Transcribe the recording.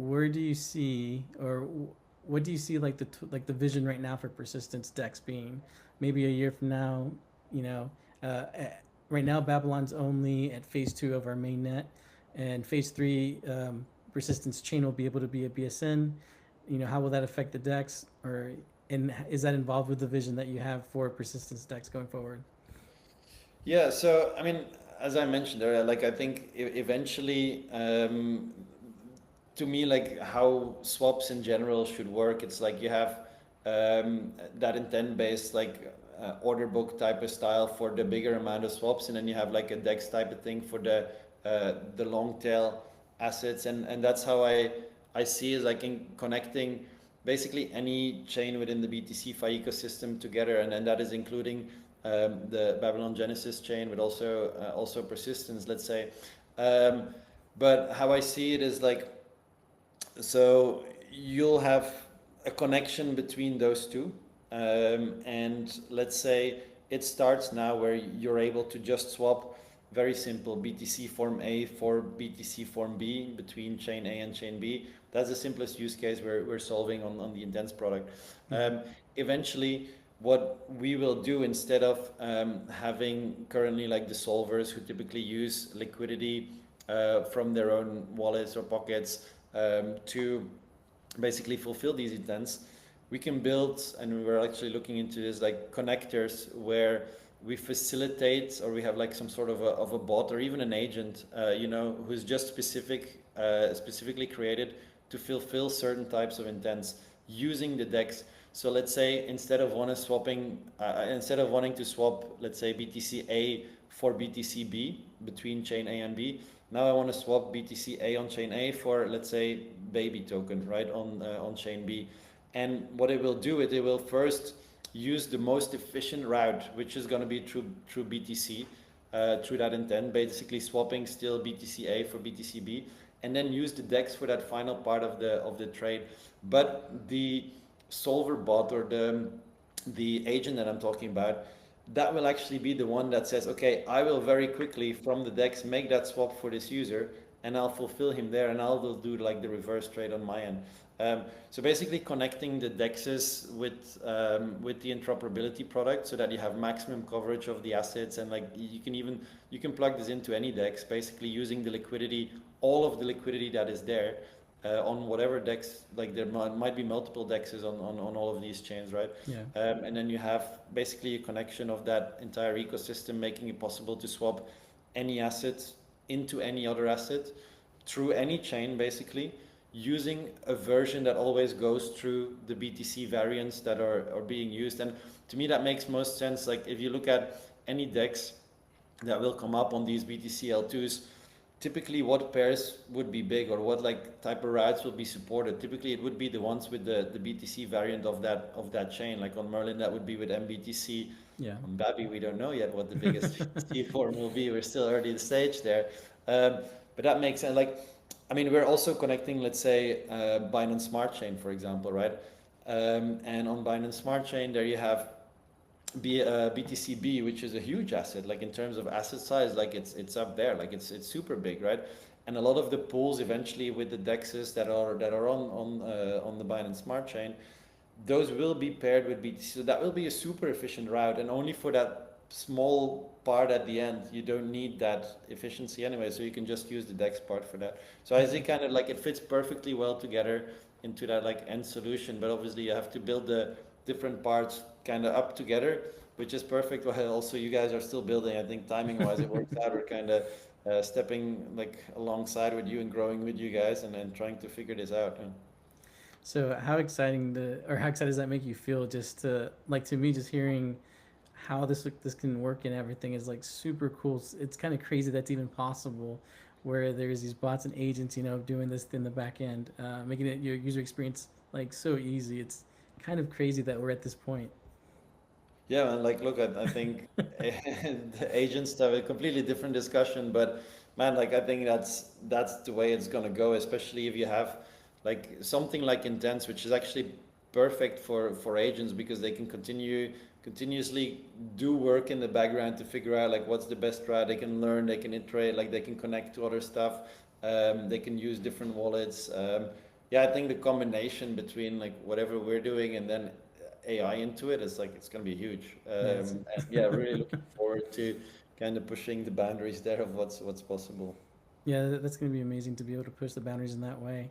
where do you see, or what do you see like the vision right now for Persistence DEX being? Maybe a year from now, you know, right now Babylon's only at phase 2 of our main net, and phase 3, Persistence chain will be able to be a BSN. You know, how will that affect the DEX, or and is that involved with the vision that you have for Persistence DEX going forward? Yeah, so I mean, as I mentioned earlier, like I think eventually, to me, like how swaps in general should work, it's like you have that intent-based like order book type of style for the bigger amount of swaps, and then you have like a DEX type of thing for the long tail assets, and that's how I see is like in connecting basically any chain within the BTCFi ecosystem together, and that is including the Babylon Genesis chain, but also Persistence, let's say. Um, but how I see it is like, so you'll have a connection between those two, and let's say it starts now where you're able to just swap very simple BTC form A for BTC form B between chain A and chain B. That's the simplest use case we're solving on the Intense product. Mm-hmm. Eventually, what we will do instead of having currently like the solvers who typically use liquidity from their own wallets or pockets to basically fulfill these intents, we can build, and we're actually looking into this, like connectors where we facilitate, or we have like some sort of a bot or even an agent, who's just specifically created to fulfill certain types of intents using the DEX. So let's say instead of wanting to swap, let's say BTC A for BTC B between chain A and B, now I want to swap BTC A on chain A for, let's say, baby token, right, on chain B. And what it will do, it will first use the most efficient route, which is going to be through BTC, through that intent, basically swapping still BTC A for BTC B, and then use the DEX for that final part of the trade. But the solver bot, or the agent that I'm talking about, that will actually be the one that says, okay, I will very quickly from the DEX make that swap for this user, and I'll fulfill him there, and I'll do like the reverse trade on my end. So basically connecting the DEXs with the interoperability product, so that you have maximum coverage of the assets, and like you can plug this into any DEX, basically using the liquidity, all of the liquidity that is there on whatever DEX. Like there might be multiple DEXs on all of these chains, right? Yeah. And then you have basically a connection of that entire ecosystem, making it possible to swap any asset into any other asset through any chain, basically using a version that always goes through the BTC variants that are being used. And to me, that makes most sense. Like if you look at any DEX that will come up on these BTC L2s, typically what pairs would be big, or what like type of routes will be supported? Typically it would be the ones with the BTC variant of that chain. Like on Merlin, that would be with MBTC. Yeah. On Babi, we don't know yet what the biggest BTC form will be. We're still early stage there. But that makes sense. Like, I mean, we're also connecting, let's say, Binance Smart Chain, for example, right? And on Binance Smart Chain, there you have BTCB, which is a huge asset. Like in terms of asset size, like it's up there. Like it's super big, right? And a lot of the pools eventually with the DEXs that are on the Binance Smart Chain, those will be paired with BTC. So that will be a super efficient route, and only for that small part at the end. You don't need that efficiency anyway, so you can just use the DEX part for that. So I think kind of like it fits perfectly well together into that like end solution, but obviously you have to build the different parts kind of up together, which is perfect. While also you guys are still building, I think timing wise it works out. We're kind of stepping like alongside with you and growing with you guys, and then trying to figure this out. So how exciting or how excited does that make you feel? Just to like, to me, just hearing how this can work and everything is like super cool. It's kind of crazy that's even possible, where there's these bots and agents, doing this in the back end, making it your user experience like so easy. It's kind of crazy that we're at this point. Yeah, man, like look, I think the agents have a completely different discussion, but man, like I think that's the way it's gonna go, especially if you have like something like Intense, which is actually perfect for agents, because they can continuously do work in the background to figure out like what's the best route. They can learn, they can iterate, like they can connect to other stuff, they can use different wallets. yeah, I think the combination between like whatever we're doing and then AI into it is like it's gonna be huge. Yeah, And yeah, really looking forward to kind of pushing the boundaries there of what's possible. yeah, that's going to be amazing to be able to push the boundaries in that way.